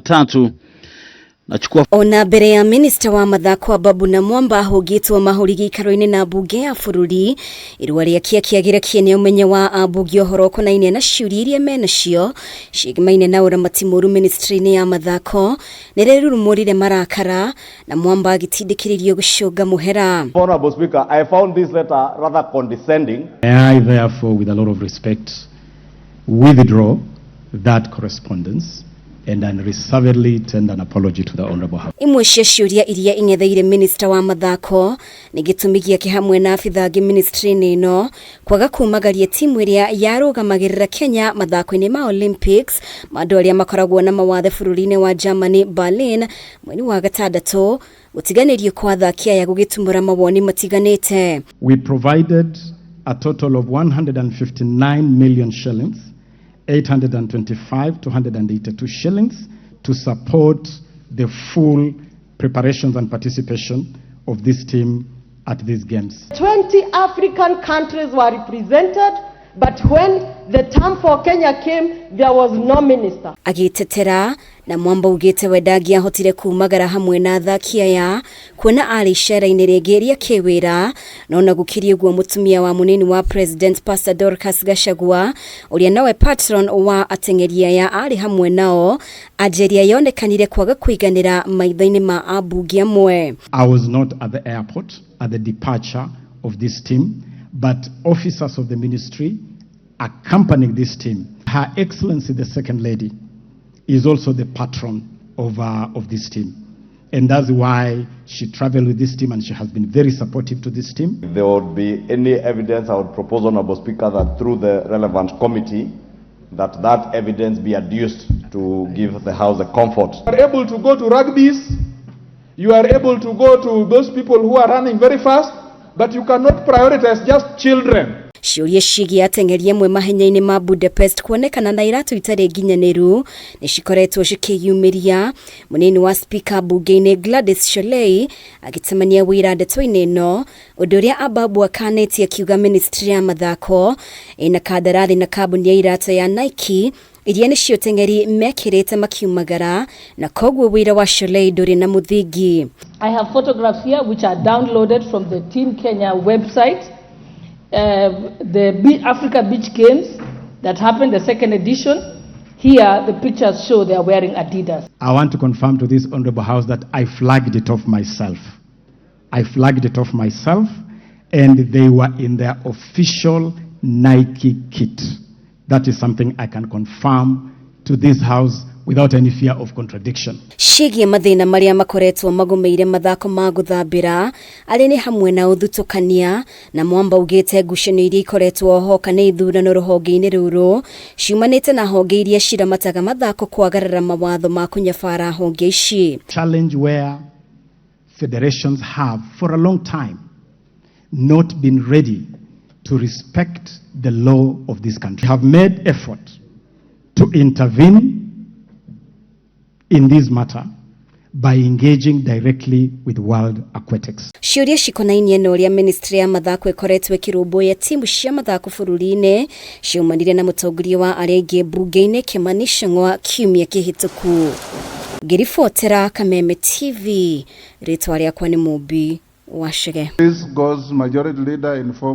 Tatu nachukua ona mbere ya Minista wa Mathako Ababu Namwamba hugitwo mahuri gikaroine na mbunge ya bururi irwa ria kiagira kiene umenye wa ambunge UHORO konaine na CIURIA menacio CIIGIMAINIE na URAMATA MURU ministry-ini ya Mathako nererurumurire marakara na Mwamba agitindikiririo gucunga muhera. Honorable Speaker, I found this letter rather condescending. I therefore, with a lot of respect, withdraw that correspondence and unreservedly tender an apology to the Honorable House. Imwe cia ciuria iria ingetheire Minista wa Mathako ni gitumigia kihamwe na afithangi ministry-ini ino kwaga kumagaria timu iria yarũgamagĩrĩra Kenya mathako-ini ma Olympics mandu aria makoragwo na mawathe bururi-ini wa Germany Berlin mweri wa gatandatu gutiganirio kwa athaki aya gugitumura mawoni matiganite. We provided a total of 159 million shillings 825,282 shillings to support the full preparations and participation of this team at these games. 20 African countries were represented, but when the time for Kenya came, there was no minister. Agitetera na Mwamba ugite wedagia hotire kumagara hamwe na athaki aya kuona ari ishara-ini ringi kiwira nona gukirie guo mutumia wa munini wa President Pastor Dorcas Gachagua uria nawe patron wa ateng'eri aya ari hamwe nao ajeria yonekanire kwaga kuiganira maitho-ini ma ambunge amwe. I was not at the airport at the departure of this team, but officers of the ministry accompanying this team. Her Excellency the Second Lady is also the patron of this team, and that's why she traveled with this team and she has been very supportive to this team. If there would be any evidence, I would propose, Honorable Speaker, that through the relevant committee, that evidence be adduced to give the House a comfort. You are able to go to rugby's, you are able to go to those people who are running very fast, but you cannot prioritize just children. Ciuria ciĩgiĩ ateng'eri amwe mahenya-inĩ ma Budapest kuonekana na iratu itarĩ nginyanĩru nĩ cikoretwo cikĩyumĩria. Mũnini wa speaker bunge-inĩ Gladys Sholei agĩtemania wĩra ndeto-inĩ ĩno ũndũ ũrĩa Ababu akanĩtie akiuga ministry ya Mathako ĩna kandarathi na kambuni ya irata ya Nike iria nĩcio ateng'eri mekĩrĩte makiumagara na koguo wĩra wa Sholei ndũrĩ na mũthingi. I have photographs here which are downloaded from the Team Kenya website. The Africa Beach Games that happened, the second edition. Here, the pictures show they are wearing Adidas. I want to confirm to this Honorable House that I flagged it off myself. I flagged it off myself, and they were in their official Nike kit. That is something I can confirm to this House without any fear of contradiction. Ciĩgiĩ mathĩna maria makoretwo magomeire mathako ma guthambĩra arĩ nĩ hamwe na ũthutũkania na Mwamba ugĩte ngucanio iria ikoretwo ho kana ithurano rũhonge-inĩ rũrũ ciumanĩte na honge iria ciramataga mathako kwagarara mawatho ma kũnyabara honge ici. Challenge where federations have for a long time not been ready to respect the law of this country. Have made effort to intervene in this matter by engaging directly with World Aquatics. Ciuria cikonainie na ũrĩa ministry ya Mathako ĩkoretwo ĩkĩrũmbũiya timu cia mathako bũrũri-inĩ ciumanire na mũtongoria wa arĩa aingĩ mbunge-inĩ Kimani Ichung'wa kiumia kĩhĩtũku. Ngĩribotera Kameme TV, rĩtwa rĩakwa nĩ Mũmbi wa Chege. This goes majority leader in form